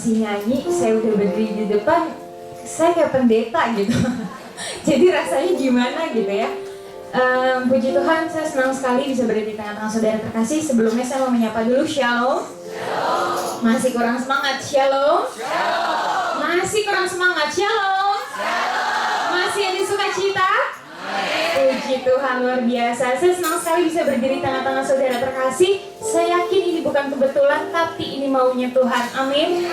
masih nyanyi, saya udah berdiri di depan, saya kayak pendeta gitu. Jadi rasanya gimana gitu ya. Puji Tuhan, saya senang sekali bisa berada di tengah-tengah saudara terkasih. Sebelumnya saya mau menyapa dulu, Shalom. Masih kurang semangat, Shalom. Masih kurang semangat, Shalom. Masih ada sukacita? Puji Tuhan, luar biasa. Saya senang sekali bisa berdiri di tengah-tengah saudara terkasih. Saya yakin ini bukan kebetulan, tapi ini maunya Tuhan. Amin.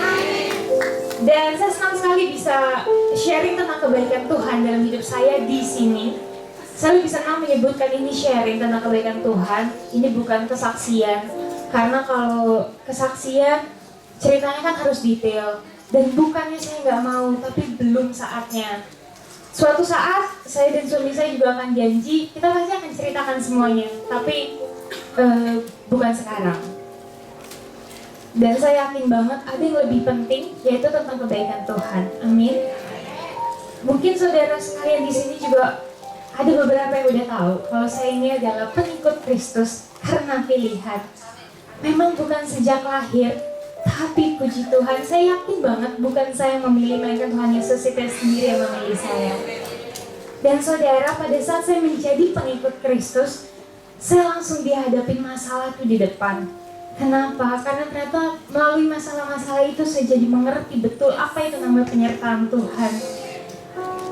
Dan saya senang sekali bisa sharing tentang kebaikan Tuhan dalam hidup saya di sini. Saya lebih senang menyebutkan ini sharing tentang kebaikan Tuhan. Ini bukan kesaksian. Karena kalau kesaksian, ceritanya kan harus detail. Dan bukannya saya nggak mau, tapi belum saatnya. Suatu saat, saya dan suami saya juga akan janji, kita pasti akan ceritakan semuanya. Tapi, bukan sekarang. Dan saya yakin banget ada yang lebih penting, yaitu tentang kebaikan Tuhan. Amin. Mungkin saudara sekalian di sini juga ada beberapa yang udah tahu kalau saya ini adalah pengikut Kristus karena pilihan. Memang bukan sejak lahir, tapi puji Tuhan, saya yakin banget bukan saya yang memilih, melainkan Tuhan Yesus itu sendiri yang memilih saya. Dan saudara, pada saat saya menjadi pengikut Kristus, saya langsung dihadapin masalah itu di depan. Kenapa? Karena ternyata melalui masalah-masalah itu saya jadi mengerti betul apa itu namanya penyertaan Tuhan.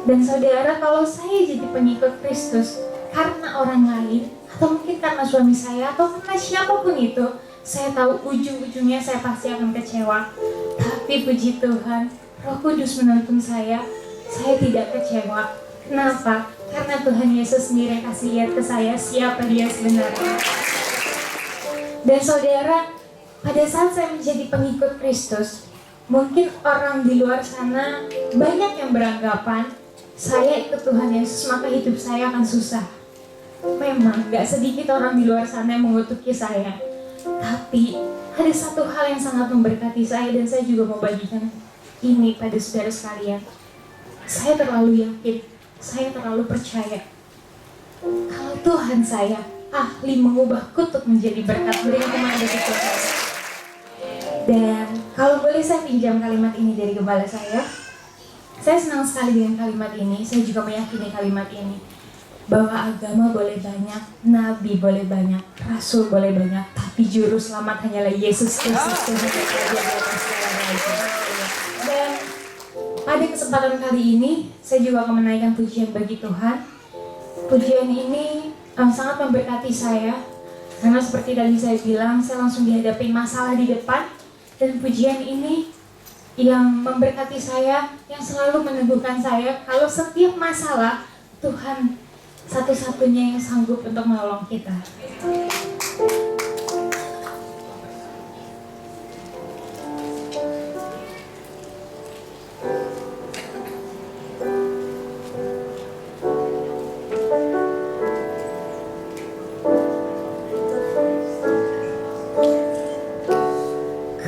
Dan saudara, kalau saya jadi pengikut Kristus karena orang lain, atau mungkin karena suami saya, atau karena siapapun itu, saya tahu ujung-ujungnya saya pasti akan kecewa. Tapi puji Tuhan, Roh Kudus menuntun saya tidak kecewa. Kenapa? Karena Tuhan Yesus sendiri kasih lihat ke saya siapa Dia sebenarnya. Dan saudara, pada saat saya menjadi pengikut Kristus, mungkin orang di luar sana banyak yang beranggapan saya ikut Tuhan Yesus maka hidup saya akan susah. Memang gak sedikit orang di luar sana yang mengutuki saya. Tapi ada satu hal yang sangat memberkati saya, dan saya juga mau bagikan ini pada saudara sekalian. Saya terlalu yakin, saya terlalu percaya kalau Tuhan saya ahli mengubah kutuk menjadi berkat. Beri kemana dari Tuhan. Dan kalau boleh saya pinjam kalimat ini dari gembala saya. Saya senang sekali dengan kalimat ini. Saya juga meyakini kalimat ini, bahwa agama boleh banyak, nabi boleh banyak, rasul boleh banyak, tapi juru selamat hanyalah Yesus Kristus. Dan pada kesempatan kali ini, saya juga akan menaikkan pujian bagi Tuhan. Pujian ini sangat memberkati saya, karena seperti tadi saya bilang, saya langsung dihadapi masalah di depan. Dan pujian ini yang memberkati saya, yang selalu meneguhkan saya kalau setiap masalah Tuhan satu-satunya yang sanggup untuk menolong kita.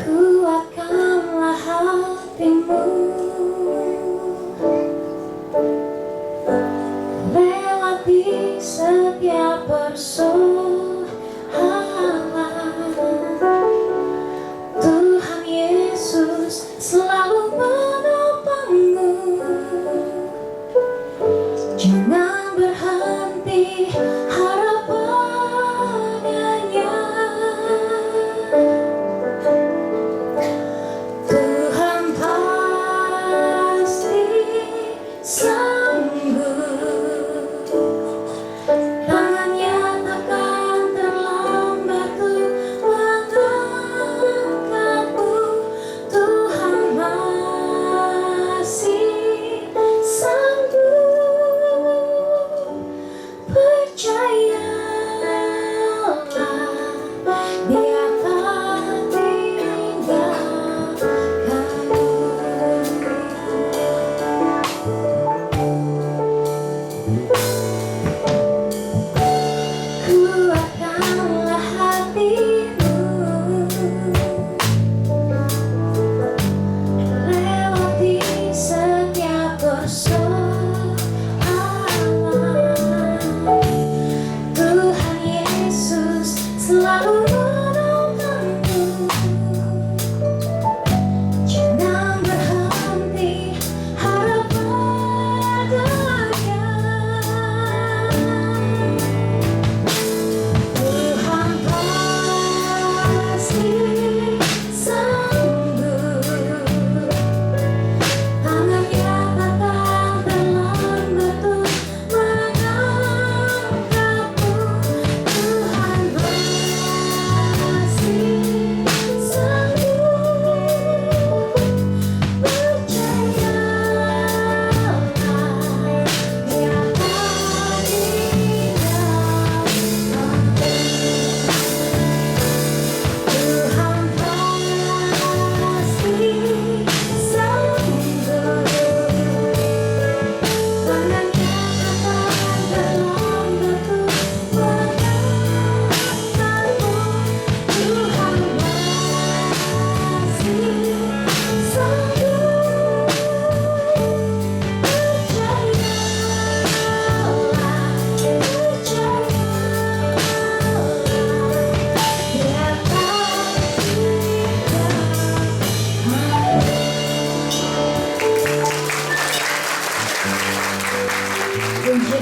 Kuatkanlah hatimu, lewati setiap persoalan. Tuhan Yesus selalu menopangmu. Jangan berhenti harap padanya. Tuhan pasti sanggup. Tangannya takkan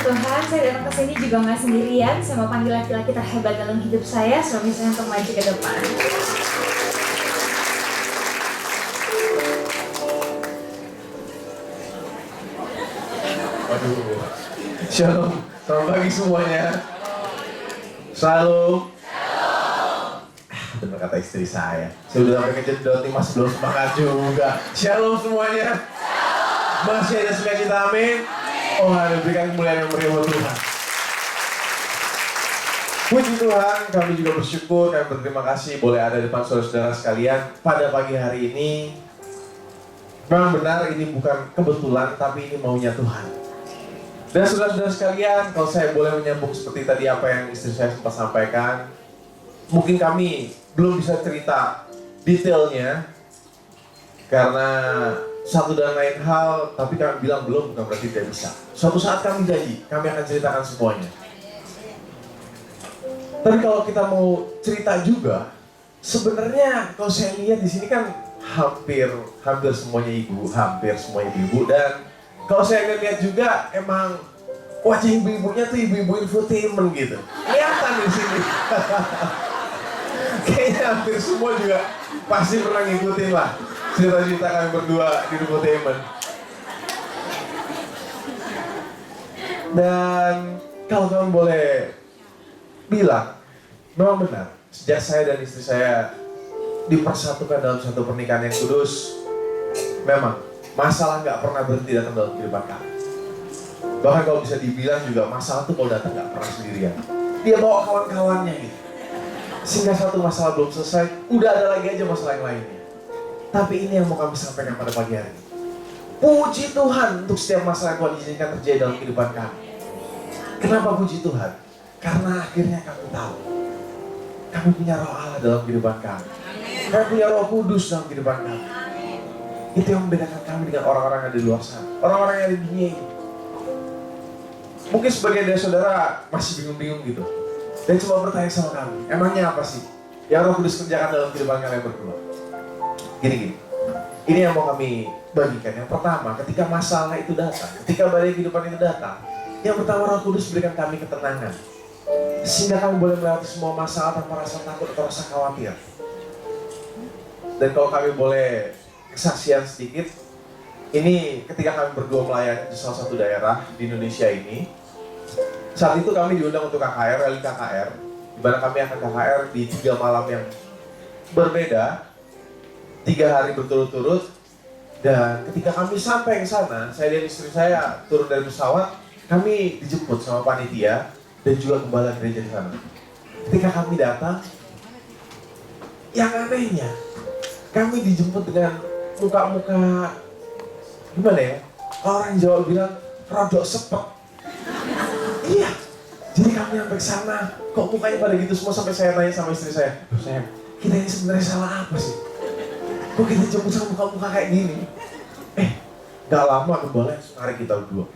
Tuhan, saya datang ke sini juga nggak sendirian. Saya mau panggil laki-laki terhebat dalam hidup saya, suami saya, untuk maju ke depan. Waduh. Shalom, selamat pagi semuanya. Shalom. Benar kata istri saya udah sampai kejedot nih, mas belum semangat juga. Shalom semuanya. Masih ada sukacita, amin. Oh, ada berikan kemuliaan yang meriah buat Tuhan. Puji Tuhan, kami juga bersyukur, kami berterima kasih boleh ada di depan saudara-saudara sekalian pada pagi hari ini. Memang benar ini bukan kebetulan, tapi ini maunya Tuhan. Dan saudara-saudara sekalian, kalau saya boleh menyambung seperti tadi apa yang istri saya sempat sampaikan, mungkin kami belum bisa cerita detailnya karena satu dan lain hal, tapi kami bilang belum bukan berarti tidak bisa. Suatu saat kami janji, kami akan ceritakan semuanya. Tapi kalau kita mau cerita juga, sebenarnya kalau saya lihat di sini kan hampir semuanya ibu, hampir semuanya ibu, dan kalau saya lihat juga emang wajah ibu-ibunya tuh ibu-ibu infotainment gitu. Kelihatan di sini. Kayaknya hampir semua juga pasti pernah ngikutin lah cerita-cerita kami berdua di infotainment. Dan kalau kamu boleh bilang, memang benar, sejak saya dan istri saya dipersatukan dalam satu pernikahan yang kudus, memang masalah nggak pernah berhenti datang dalam kehidupan kami. Bahkan kalau bisa dibilang juga masalah tuh kalau datang nggak pernah sendirian. Dia bawa kawan-kawannya gitu. Sehingga satu masalah belum selesai, udah ada lagi aja masalah yang lainnya. Tapi ini yang mau kami sampaikan pada pagi hari ini. Puji Tuhan untuk setiap masalah yang Tuhan izinkan terjadi dalam kehidupan kami. Kenapa puji Tuhan? Karena akhirnya kami tahu kami punya roh Allah dalam kehidupan kami. Kami punya roh kudus dalam kehidupan kami. Itu yang membedakan kami dengan orang-orang yang ada di luar sana, orang-orang yang ada di dunia ini. Mungkin sebagian dari saudara masih bingung-bingung gitu, dan coba bertanya sama kami, emangnya apa sih yang Roh Kudus kerjakan dalam kehidupan kalian berdua? Gini, ini yang mau kami bagikan. Yang pertama, ketika masalah itu datang, ketika badai kehidupan itu datang, yang pertama Roh Kudus berikan kami ketenangan, sehingga kami boleh melewati semua masalah tanpa rasa takut atau rasa khawatir. Dan kalau kami boleh kesaksian sedikit, ini ketika kami berdua melayani di salah satu daerah di Indonesia ini, saat itu kami diundang untuk KKR, rally KKR, di mana kami akan KKR di 3 malam yang berbeda, 3 hari berturut-turut. Dan ketika kami sampai ke sana, saya dan istri saya turun dari pesawat, kami dijemput sama panitia dan juga gembala gereja di sana. Ketika kami datang, yang anehnya, kami dijemput dengan muka-muka, gimana ya? Orang Jawa bilang rodok sepet. Iya. Jadi kami sampai ke sana, kok mukanya pada gitu semua, sampai saya tanya sama istri saya, sayang, kita ini sebenarnya salah apa sih? Kok kita jemput sama muka-muka kayak gini? Gak lama kembali narik kita berdua.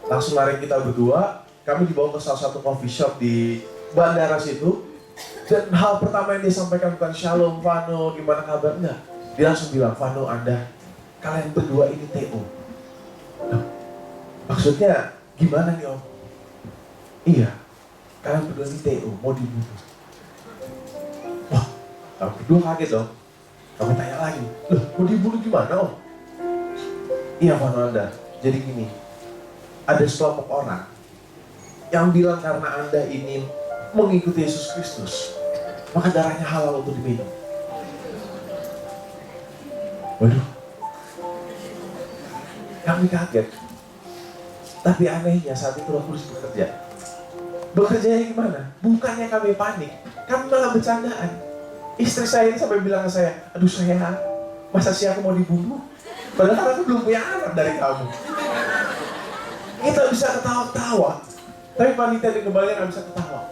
Langsung narik kita berdua, kami dibawa ke salah satu coffee shop di bandara situ. Dan hal pertama yang dia sampaikan bukan shalom, Vano, gimana kabar? Enggak. Dia langsung bilang, Vano, kalian berdua ini TO. Nah, maksudnya gimana nih Om? Iya, kalian berdua ini TO, mau dibunuh. Wah, kami berdua kaget dong. Kami tanya lagi, loh mau dibunuh gimana Om? Iya Vano, jadi gini, ada sekelompok orang yang bilang karena Anda ini mengikuti Yesus Kristus, maka darahnya halal untuk diminum. Waduh, kami kaget. Tapi anehnya saat itu Roh Kudus bekerja. Bekerjanya gimana? Bukannya kami panik, kami malah bercandaan. Istri saya ini sampai bilang ke saya, aduh sayang, masa sih aku mau dibunuh? Padahal aku belum punya anak dari kamu. Kita bisa ketawa-ketawa, tapi panitia di kembali nggak bisa ketawa.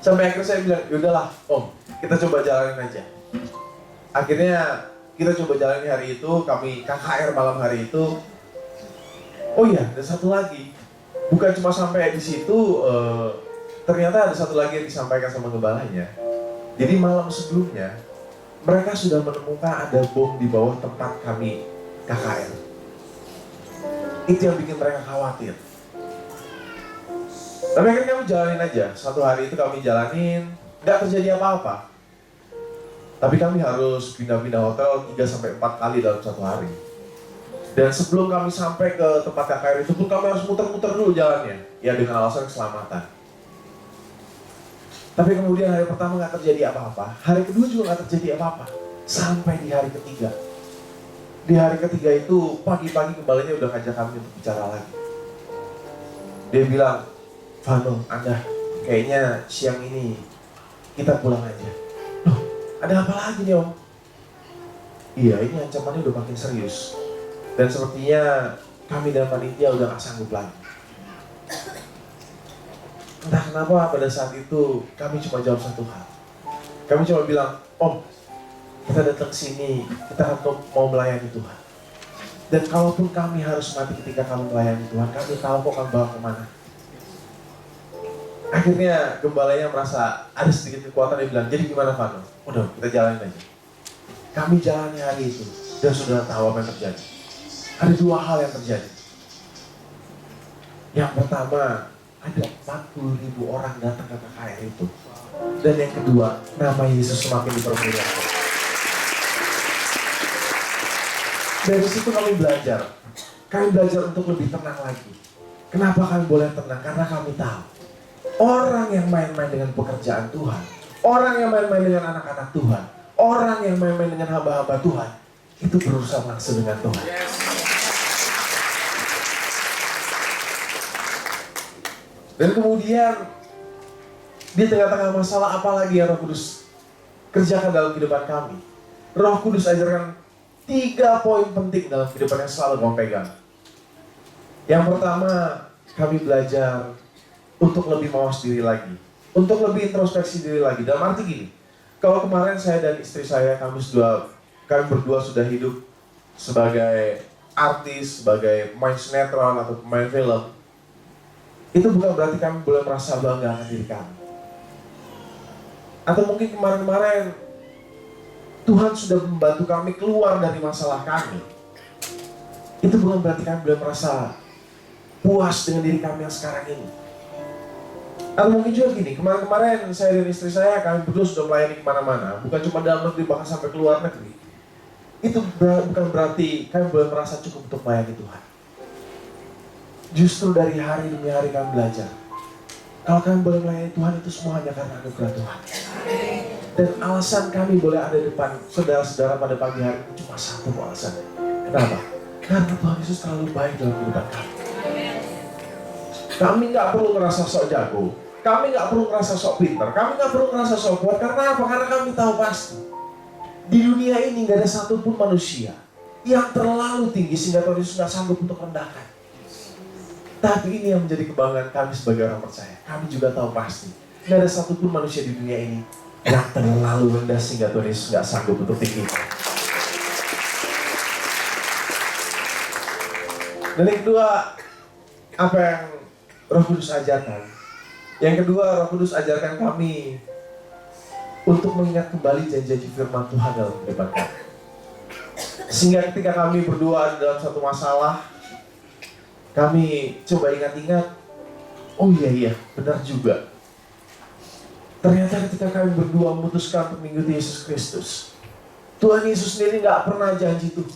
Sampai akhirnya saya bilang, yaudahlah Om, kita coba jalanin aja. Akhirnya kita coba jalanin hari itu, kami KKR malam hari itu. Oh iya, dan satu lagi, bukan cuma sampai di situ, ternyata ada satu lagi yang disampaikan sama gembalanya. Jadi malam sebelumnya, mereka sudah menemukan ada bom di bawah tempat kami KKR. Itu yang bikin mereka khawatir. Tapi akhirnya kami jalanin aja. Satu hari itu kami jalanin, nggak terjadi apa-apa. Tapi kami harus pindah-pindah hotel 3-4 kali dalam satu hari. Dan sebelum kami sampai ke tempat KKR itu pun kami harus muter-muter dulu jalannya. Ya dengan alasan keselamatan. Tapi kemudian hari pertama nggak terjadi apa-apa. Hari kedua juga nggak terjadi apa-apa. Sampai di hari ketiga. Di hari ketiga itu pagi-pagi gembalanya udah ngajak kami untuk bicara lagi. Dia bilang, Vano, Anda kayaknya siang ini kita pulang aja. Loh, ada apa lagi nih Om? Iya, ini ancamannya udah makin serius. Dan sepertinya kami dan panitia udah gak sanggup lagi. Entah kenapa pada saat itu kami cuma jawab satu hal. Kami cuma bilang, Om, kita datang sini, kita kan mau melayani Tuhan. Dan kalaupun kami harus mati ketika kami melayani Tuhan, kami tahu kok akan bawa kemana. Akhirnya gembalanya merasa ada sedikit kekuatan, dia bilang, jadi gimana Vano? Udah, kita jalanin aja. Kami jalani hari itu, dan sudah tahu apa yang terjadi. Ada dua hal yang terjadi. Yang pertama, ada 40.000 orang datang ke KKR itu. Dan yang kedua, nama Yesus semakin dipermuliakan. Dari situ kami belajar. Kami belajar untuk lebih tenang lagi. Kenapa kami boleh tenang? Karena kami tahu orang yang main-main dengan pekerjaan Tuhan, orang yang main-main dengan anak-anak Tuhan, orang yang main-main dengan hamba-hamba Tuhan, itu berurusan langsung dengan Tuhan. Dan kemudian di tengah-tengah masalah apa lagi yang Roh Kudus kerjakan dalam kehidupan kami? Roh Kudus ajarkan 3 poin penting dalam kehidupan yang selalu kami pegang. Yang pertama, kami belajar untuk lebih mawas diri lagi, untuk lebih introspeksi diri lagi. Dalam arti gini, kalau kemarin saya dan istri saya, kami berdua sudah hidup sebagai artis, sebagai pemain sinetron atau pemain film, itu bukan berarti kami boleh merasa bangga dengan diri kami. Atau mungkin kemarin-kemarin Tuhan sudah membantu kami keluar dari masalah kami. Itu bukan berarti kami boleh merasa puas dengan diri kami yang sekarang ini. Atau mungkin juga gini, kemarin-kemarin saya dan istri saya, kami berdua sudah melayani kemana-mana. Bukan cuma dalam negeri, bahkan sampai ke luar negeri. Itu bukan berarti kami boleh merasa cukup untuk melayani Tuhan. Justru dari hari demi hari kami belajar. Kalau kami boleh melayani Tuhan, itu semua hanya karena anugerah Tuhan. Dan alasan kami boleh ada di depan saudara-saudara pada pagi hari itu cuma satu alasan. Kenapa? Karena Tuhan Yesus terlalu baik dalam kehidupan kami. Kami nggak perlu merasa sok jago. Kami nggak perlu merasa sok pintar. Kami nggak perlu merasa sok kuat. Karena apa? Karena kami tahu pasti di dunia ini nggak ada satupun manusia yang terlalu tinggi sehingga Tuhan Yesus nggak sanggup untuk rendahkan. Tapi ini yang menjadi kebanggaan kami sebagai orang percaya. Kami juga tahu pasti nggak ada satupun manusia di dunia ini yang terlalu rendah sehingga Tuhan Yesus nggak sanggup untuk tinggikan. Dan yang kedua, apa yang Roh Kudus ajarkan? Yang kedua, Roh Kudus ajarkan kami untuk mengingat kembali janji-janji firman Tuhan dalam kehidupan kami. Sehingga ketika kami berdua ada dalam satu masalah, kami coba ingat-ingat, oh iya, benar juga. Ternyata ketika kami berdua memutuskan untuk mengikuti Yesus Kristus, Tuhan Yesus sendiri gak pernah janji tuh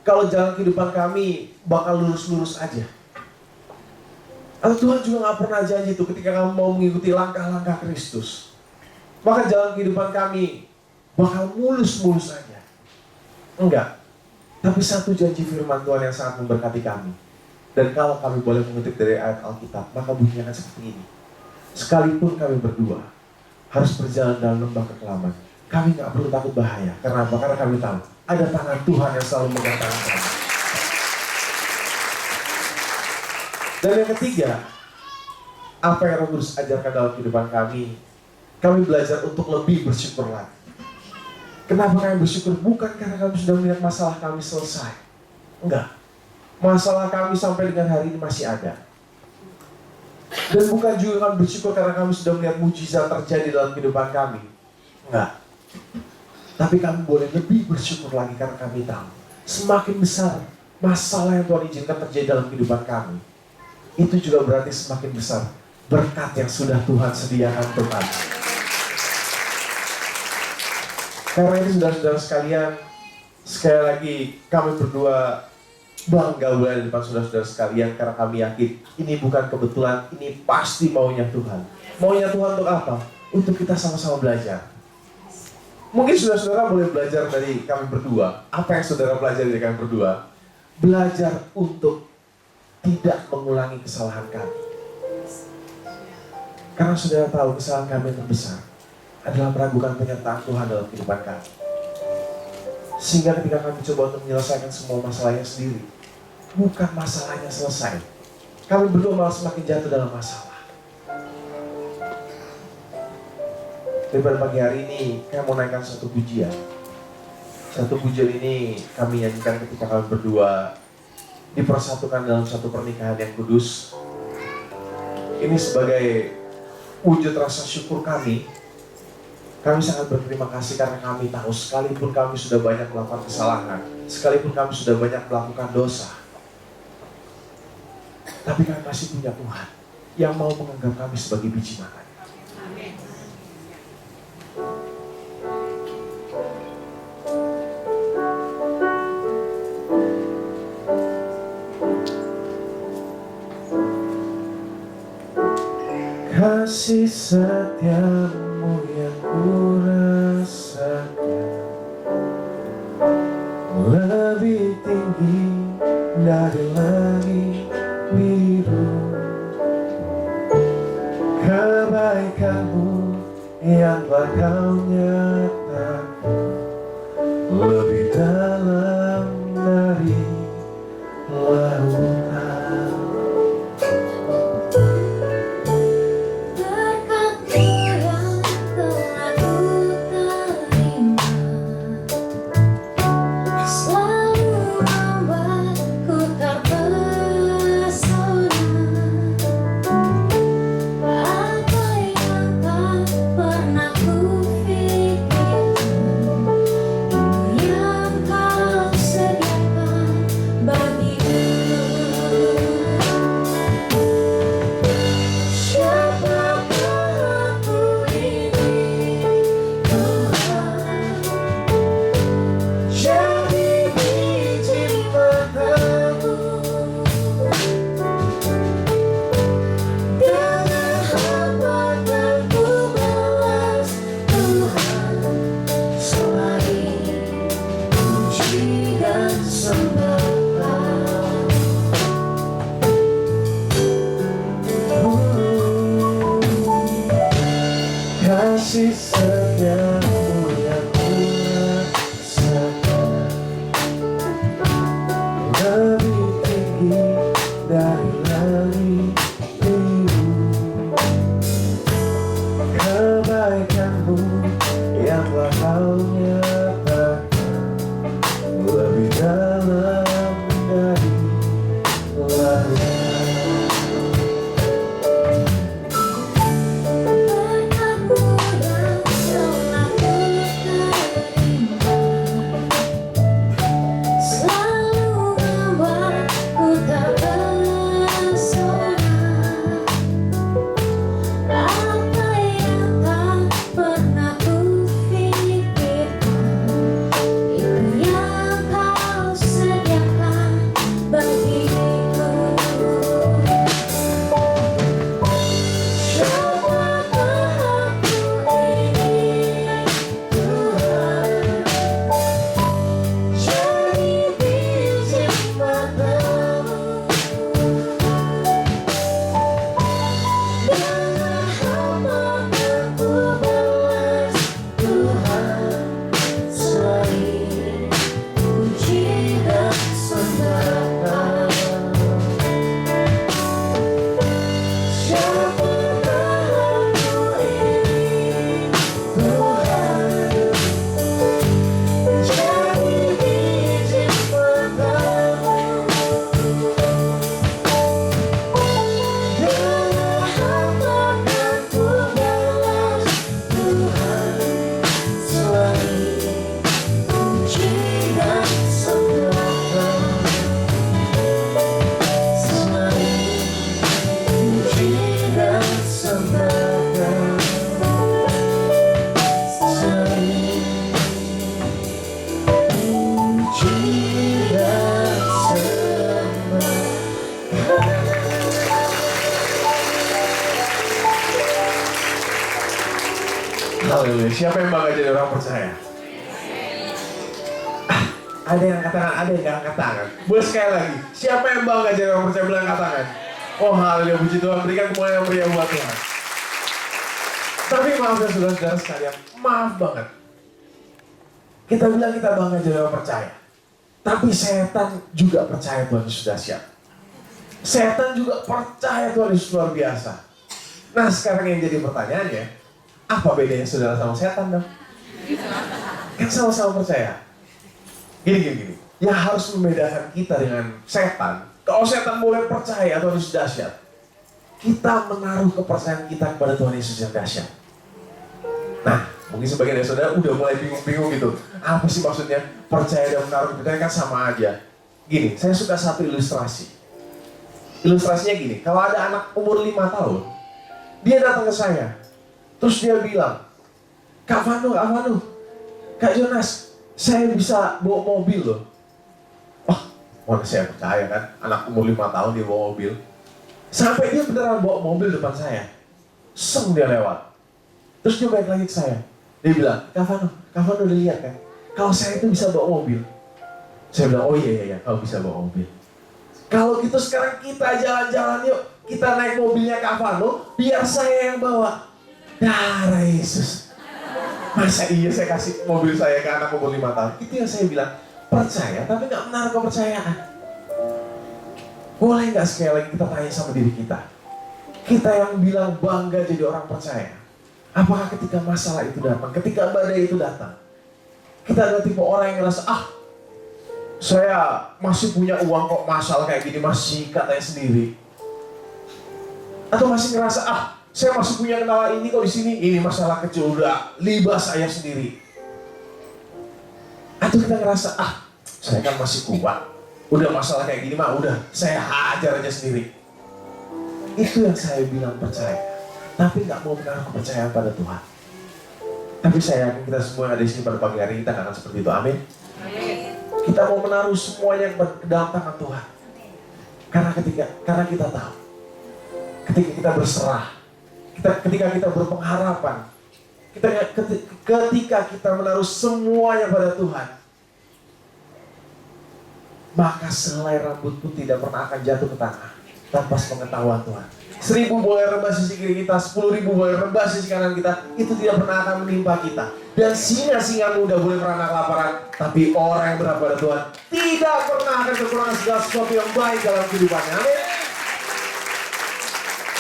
kalau jalan kehidupan kami bakal lurus-lurus aja. Atau Tuhan juga gak pernah janji tuh ketika kami mau mengikuti langkah-langkah Kristus, maka jalan kehidupan kami bakal mulus-mulus aja. Enggak. Tapi satu janji firman Tuhan yang sangat memberkati kami. Dan kalau kami boleh mengutip dari ayat Alkitab, maka bunyinya akan seperti ini. Sekalipun kami berdua harus berjalan dalam lembah kekelaman, kami gak perlu takut bahaya. Karena apa? Karena kami tahu ada tangan Tuhan yang selalu memegang tangan kami. Dan yang ketiga, apa yang Roh Kudus ajarkan dalam kehidupan kami? Kami belajar untuk lebih bersyukur lagi. Kenapa kami bersyukur? Bukan karena kami sudah melihat masalah kami selesai. Enggak. Masalah kami sampai dengan hari ini masih ada. Dan bukan juga kami bersyukur karena kami sudah melihat mujizat terjadi dalam kehidupan kami. Enggak. Tapi kami boleh lebih bersyukur lagi karena kami tahu semakin besar masalah yang Tuhan izinkan terjadi dalam kehidupan kami, itu juga berarti semakin besar berkat yang sudah Tuhan sediakan untuk kami. Karena ini saudara-saudara sekalian, sekali lagi kami berdua bangga berada di depan saudara-saudara sekalian karena kami yakin ini bukan kebetulan, ini pasti maunya Tuhan. Maunya Tuhan untuk apa? Untuk kita sama-sama belajar. Mungkin saudara-saudara boleh belajar dari kami berdua. Apa yang saudara pelajari dari kami berdua? Belajar untuk tidak mengulangi kesalahan kami. Karena saudara tahu kesalahan kami yang terbesar adalah meragukan penyertaan Tuhan dalam kehidupan kami. Sehingga ketika kami coba untuk menyelesaikan semua masalahnya sendiri, bukan masalahnya selesai, kami berdua malah semakin jatuh dalam masalah. Pada pagi hari ini, kami mau naikkan satu pujian. Satu pujian ini kami nyanyikan ketika kami berdua dipersatukan dalam satu pernikahan yang kudus. Ini sebagai wujud rasa syukur kami. Kami sangat berterima kasih karena kami tahu sekalipun kami sudah banyak melakukan kesalahan, sekalipun kami sudah banyak melakukan dosa, tapi kami masih punya Tuhan yang mau menganggap kami sebagai biji makan. Kasih setiamu yang kurasakan lebih tinggi dari langit biru. Kebaikanmu yang telah kau nyatakan lebih dalam dari lautan. Kasih setiamu yang kurasakan lebih tinggi dari langit biru. Kebaikanmu yang telah kau nyatakan lebih dalam dari lautan. Haleluya. Siapa yang bangga jadi orang percaya? Ada yang angkat tangan, ada yang gak angkat tangan. Boleh sekali lagi. Siapa yang bangga jadi orang percaya? Boleh angkat tangan. Oh haleluya, puji Tuhan. Berikan kemuliaan yang meriah buat Tuhan. Tapi maaf ya saudara-saudara sekalian, maaf banget. Kita bilang kita bangga jadi orang percaya. Tapi setan juga percaya Tuhan Yesus dahsyat. Setan juga percaya Tuhan Yesus luar biasa. Nah sekarang yang jadi pertanyaannya, apa bedanya saudara sama setan dong? Kan sama-sama percaya. Gini. Yang harus membedakan kita dengan setan, kalau setan boleh percaya Tuhan Yesus dahsyat, kita menaruh kepercayaan kita kepada Tuhan Yesus yang dahsyat. Nah, mungkin sebagian dari saudara udah mulai bingung-bingung gitu. Apa sih maksudnya percaya dan menaruh kepercayaan? Kan sama aja. Gini, saya suka satu ilustrasi. Ilustrasinya gini, kalau ada anak umur 5 tahun, dia datang ke saya, terus dia bilang, Kak Vanu, Kak Jonas, saya bisa bawa mobil loh. Wah, mana saya percaya kan, anak umur 5 tahun dia bawa mobil. Sampai dia beneran bawa mobil depan saya. Seng dia lewat. Terus dia balik lagi ke saya. Dia bilang, Kak Vanu udah lihat kan, kalau saya itu bisa bawa mobil. Saya bilang, oh iya, kau bisa bawa mobil. Kalau gitu sekarang kita jalan-jalan yuk. Kita naik mobilnya Kak Vanu, biar saya yang bawa. Darah Yesus. Masa iya saya kasih mobil saya ke anak umur 5 tahun? Itu yang saya bilang, percaya tapi gak menaruh kepercayaan. Boleh gak sekali lagi kita tanya sama diri kita? Kita yang bilang bangga jadi orang percaya. Apakah ketika masalah itu datang, ketika badai itu datang, kita adalah tipe orang yang ngerasa, saya masih punya uang kok, masalah kayak gini masih katanya sendiri. Atau masih ngerasa, saya masih punya kenalan ini kok di sini, ini masalah kecil udah libas saya sendiri. Atau kita ngerasa, saya kan masih kuat, udah masalah kayak gini mah udah saya hajar aja sendiri. Itu yang saya bilang percaya, tapi nggak mau menaruh kepercayaan pada Tuhan. Tapi saya yakin kita semua yang ada di sini pada pagi hari kita akan seperti itu, amin. Kita mau menaruh semuanya ke dalam tangan Tuhan. Karena kita tahu, ketika kita berserah, ketika kita berpengharapan, ketika kita menaruh semuanya pada Tuhan, maka sehelai rambut pun tidak pernah akan jatuh ke tanah tanpa pengetahuan Tuhan. 1000 boleh rebah sisi kiri kita, 10.000 boleh rebah sisi kanan kita, itu tidak pernah akan menimpa kita. Dan singa-singa muda boleh merana kelaparan, tapi orang yang berharap pada Tuhan tidak pernah akan kekurangan segala sesuatu yang baik dalam kehidupannya. Amin.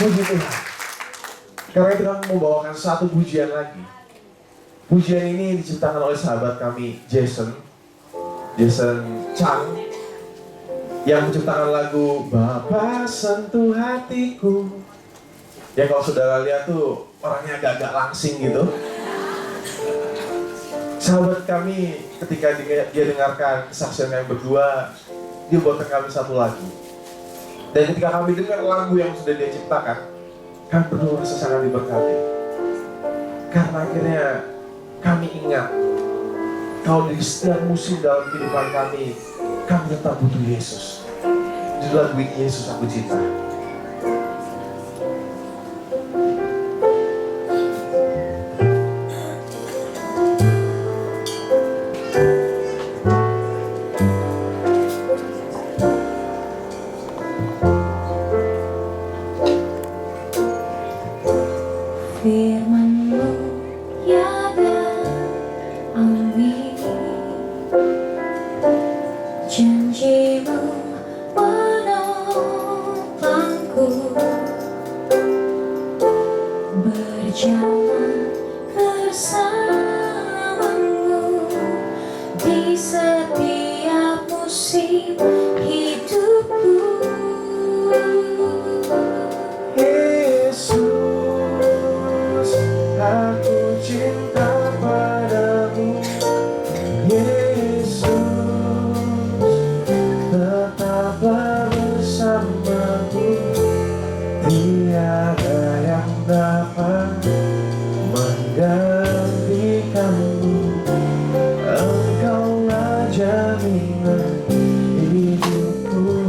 Puji Tuhan. Karena itu kami membawakan satu pujian lagi. Pujian ini diciptakan oleh sahabat kami, Jason Chang, yang menciptakan lagu Bapa Sentuh Hatiku. Ya kalau saudara lihat tuh orangnya agak-agak langsing gitu. Sahabat kami ketika dia dengarkan kesaksian kami berdua, dia buatkan kami satu lagu. Dan ketika kami dengar lagu yang sudah dia ciptakan, kami berdua merasa sangat diberkati. Karena akhirnya kami ingat kalau di setiap musim dalam kehidupan kami tetap butuh Yesus. Di lagu ini Yesus aku cinta. Firman-Mu tiada amin, janji-Mu menopangku, berjalan bersama-Mu di setiap musim hidupku. Aku cinta padamu, Yesus, tetaplah bersamaku, tiada yang dapat menggantikanmu, Engkaulah jaminan hidupku.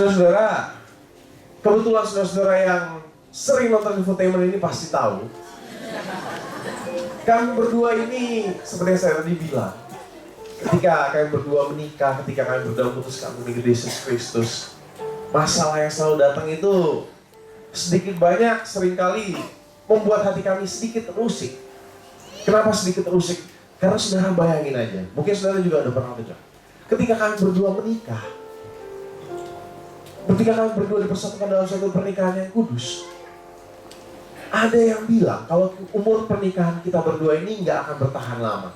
Saudara-saudara, kebetulan saudara-saudara yang sering nonton infotainment ini pasti tahu, kami berdua ini seperti yang saya tadi bilang, ketika kami berdua menikah, ketika kami berdua memutuskan mengikuti Yesus Kristus, masalah yang selalu datang itu sedikit banyak seringkali membuat hati kami sedikit terusik. Kenapa sedikit terusik? Karena saudara bayangin aja, mungkin saudara juga udah pernah dengar, ketika kami berdua menikah, ketika kami berdua dipersatukan dalam satu pernikahan yang kudus, ada yang bilang kalau umur pernikahan kita berdua ini nggak akan bertahan lama.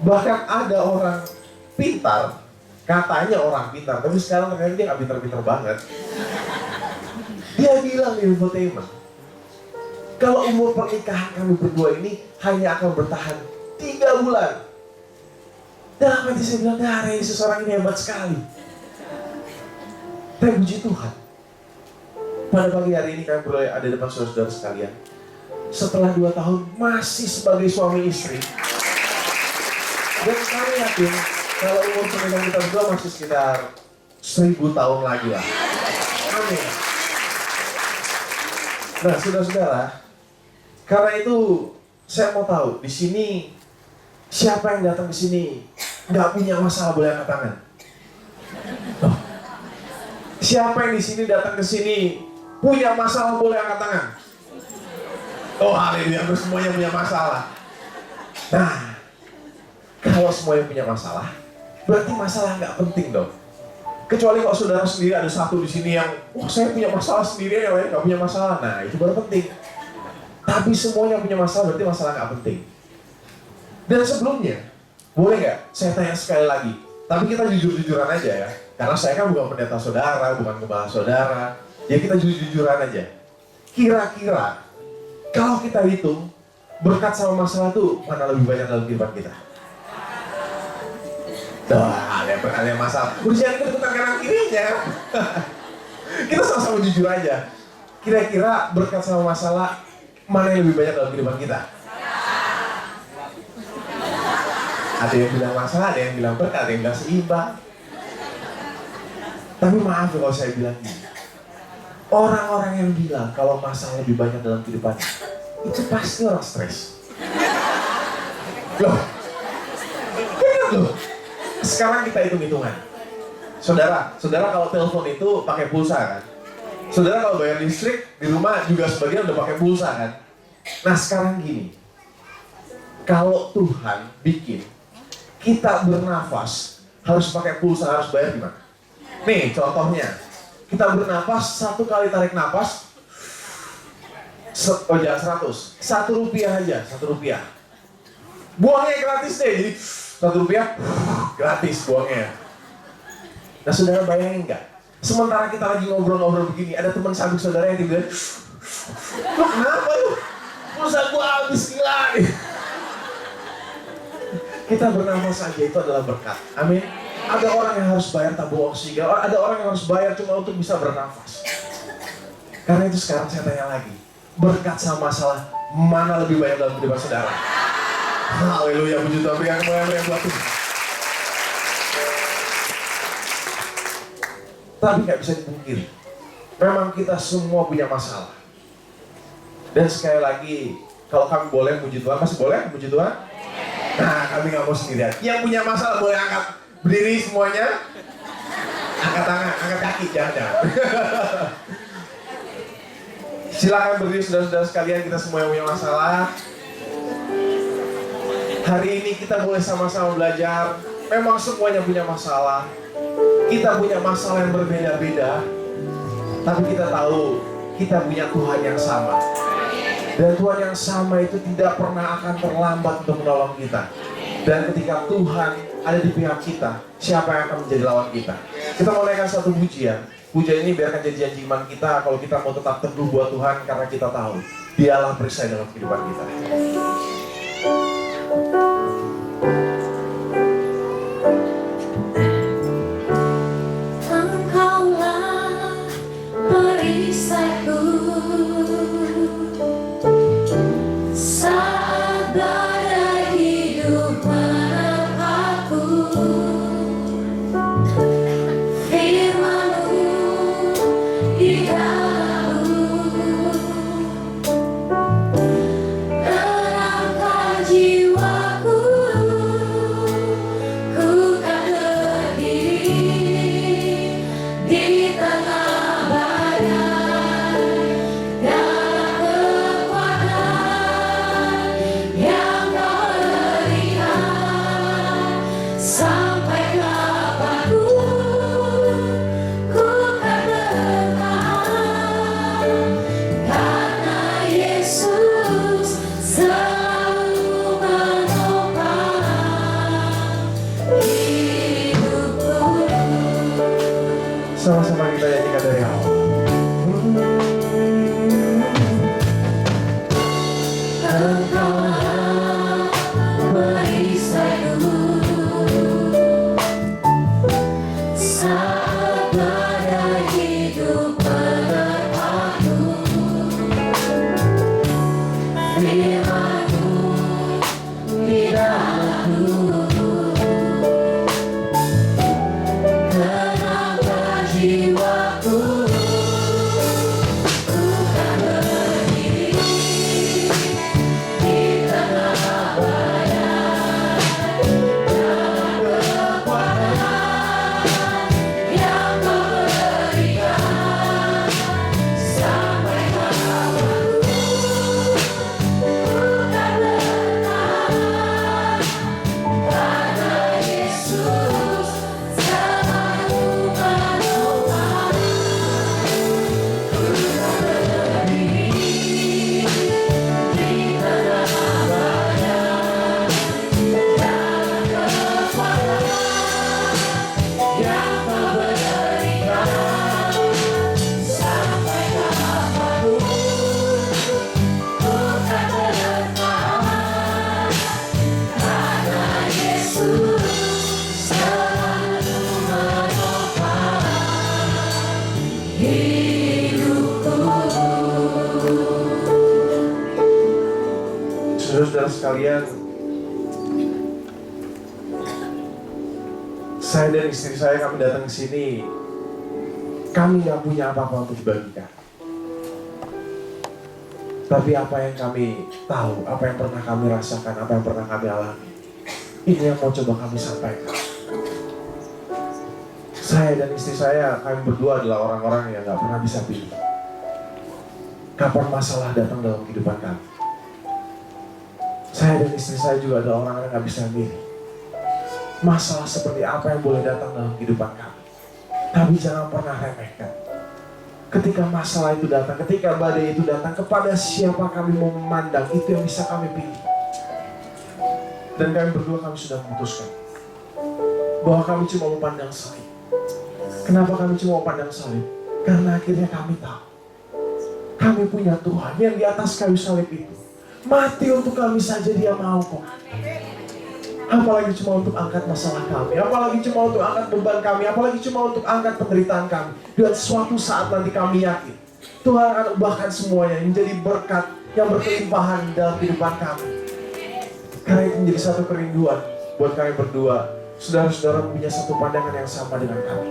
Bahkan ada orang pintar, katanya orang pintar, tapi sekarang ternyata dia nggak pintar-pintar banget. Dia bilang di infotainment, kalau umur pernikahan kami berdua ini hanya akan bertahan 3 bulan. Dalam hati saya bilang, nah Yesus orang ini hebat sekali. Tapi puji Tuhan, pada pagi hari ini kami boleh ada depan saudara-saudara sekalian. Setelah 2 tahun masih sebagai suami istri. Dan kami yakin kalau umur pernikahan kita berdua masih sekitar 1000 tahun lagi lah. Amin. Nah, saudara-saudara, karena itu saya mau tahu di sini siapa yang datang ke sini nggak punya masalah, boleh angkat tangan. Oh. Siapa yang di sini datang ke sini punya masalah, boleh angkat tangan. Oh, haleluya, semuanya punya masalah. Nah, kalau semuanya punya masalah, berarti masalah nggak penting dong. Kecuali kalau saudara sendiri ada satu di sini yang, wah saya punya masalah sendiri, yang lain nggak punya masalah. Nah, itu baru penting. Tapi semuanya punya masalah, berarti masalah nggak penting. Dan sebelumnya, boleh nggak saya tanya sekali lagi? Tapi kita jujur-jujuran aja ya. Karena saya kan bukan pendeta saudara, bukan gembala saudara. Ya kita jujur-jujuran aja. Kira-kira, kalau kita hitung, berkat sama masalah tuh mana lebih banyak dalam kehidupan kita? Ada yang masalah. Ujian itu bukan kanan kirinya. Kita sama-sama jujur aja. Kira-kira berkat sama masalah mana yang lebih banyak dalam kehidupan kita? Ada yang bilang masalah, ada yang bilang berkat, ada yang bilang seimbang. Tapi maaf kalau saya bilang gini. Orang-orang yang bilang kalau masalah lebih banyak dalam kehidupan itu pasti orang stres. Loh, benar loh. Sekarang kita hitung-hitungan. Saudara kalau telepon itu pakai pulsa kan? Saudara kalau bayar listrik di rumah juga sebagian udah pakai pulsa kan? Nah sekarang gini, kalau Tuhan bikin kita bernafas harus pakai pulsa, harus bayar gimana? Nih contohnya, kita bernafas 1 kali tarik nafas, jangan 100, 1 rupiah aja, 1 rupiah. Buangnya gratis deh, jadi 1 rupiah gratis buangnya. Nah saudara bayangin nggak? Sementara kita lagi ngobrol-ngobrol begini, ada teman sahabat saudara yang tiba-tiba, lu kenapa lu? Pulsa gua habis gila nih. Kita bernafas aja itu adalah berkat. Amin. Ada orang yang harus bayar tabung oksigen, ada orang yang harus bayar cuma untuk bisa bernafas. Karena itu sekarang saya tanya lagi, berkat sama masalah mana lebih banyak dalam kehidupan saudara? Haleluya, puji Tuhan, berikan kemuliaan buat Tuhan. Tapi nggak bisa dipungkiri, memang kita semua punya masalah. Dan sekali lagi, kalau kami boleh puji Tuhan, masih boleh puji Tuhan? Nah, kami nggak mau sendirian. Yang punya masalah boleh angkat berdiri semuanya. Angkat tangan, angkat kaki, jangan. Silakan berdiri saudara-saudara sekalian, kita semua yang punya masalah. Hari ini kita boleh sama-sama belajar. Memang semuanya punya masalah. Kita punya masalah yang berbeda-beda. Tapi kita tahu kita punya Tuhan yang sama. Dan Tuhan yang sama itu tidak pernah akan terlambat untuk menolong kita. Dan ketika Tuhan ada di pihak kita, siapa yang akan menjadi lawan kita? Kita mau naikkan satu pujian. Pujian ini biarkan jadi janji iman kita kalau kita mau tetap teguh buat Tuhan, karena kita tahu Dialah perisai dalam kehidupan kita. Engkaulah perisaiku saat badai hidup menerpaku. Firman Saudara sekalian, saya dan istri saya kami datang ke sini, kami nggak punya apa-apa untuk dibagikan. Tapi apa yang kami tahu, apa yang pernah kami rasakan, apa yang pernah kami alami, ini yang mau coba kami sampaikan. Saya dan istri saya, kami berdua adalah orang-orang yang nggak pernah bisa pilih kapan masalah datang dalam kehidupan kami. Saya dan istri saya juga adalah orang yang gak bisa milih masalah seperti apa yang boleh datang dalam kehidupan kami. Tapi jangan pernah remehkan. Ketika masalah itu datang, ketika badai itu datang, kepada siapa kami mau memandang, itu yang bisa kami pilih. Dan kami berdua kami sudah memutuskan bahwa kami cuma memandang salib. Kenapa kami cuma memandang salib? Karena akhirnya kami tahu kami punya Tuhan yang di atas kayu salib itu mati untuk kami saja dia mau kok. Apalagi cuma untuk angkat masalah kami, apalagi cuma untuk angkat beban kami, apalagi cuma untuk angkat penderitaan kami. Dan suatu saat nanti kami yakin Tuhan akan ubahkan semuanya menjadi berkat yang berkelimpahan dalam kehidupan kami. Karena itu menjadi satu kerinduan buat kami berdua. Saudara-saudara punya satu pandangan yang sama dengan kami.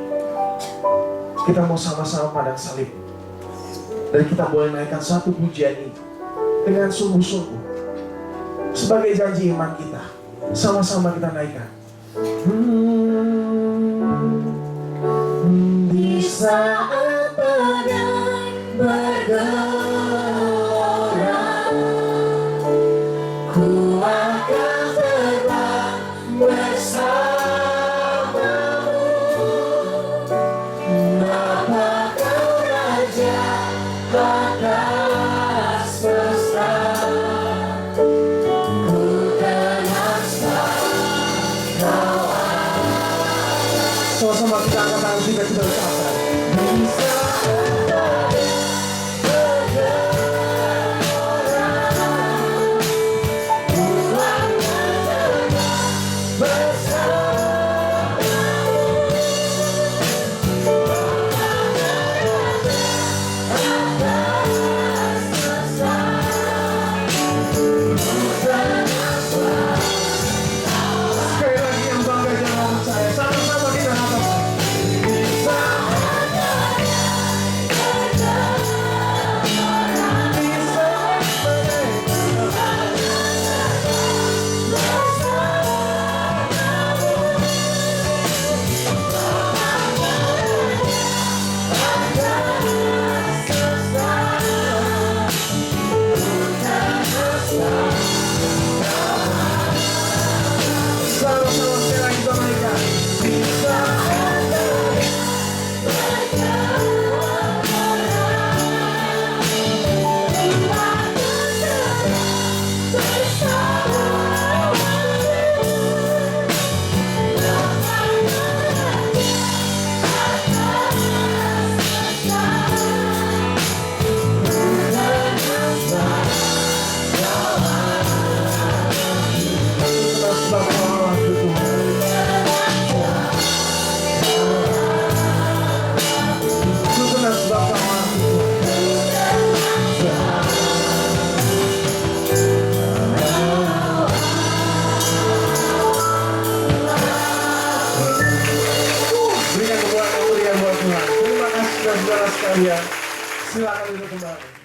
Kita mau sama-sama pandang salib. Dan kita boleh naikkan satu pujian ini dengan sungguh-sungguh sebagai janji iman kita. Sama-sama kita naikkan. Di saat badai bergelora, ku akan terbang bersamamu. Bapa kau Raja atas semesta. Sama-sama kita angkat tangan kita ucapkan. Bisa sekali lagi yang bangga jangan percaya. Sama-sama kita angkat. Bisa sekalian, silakan duduk kembali.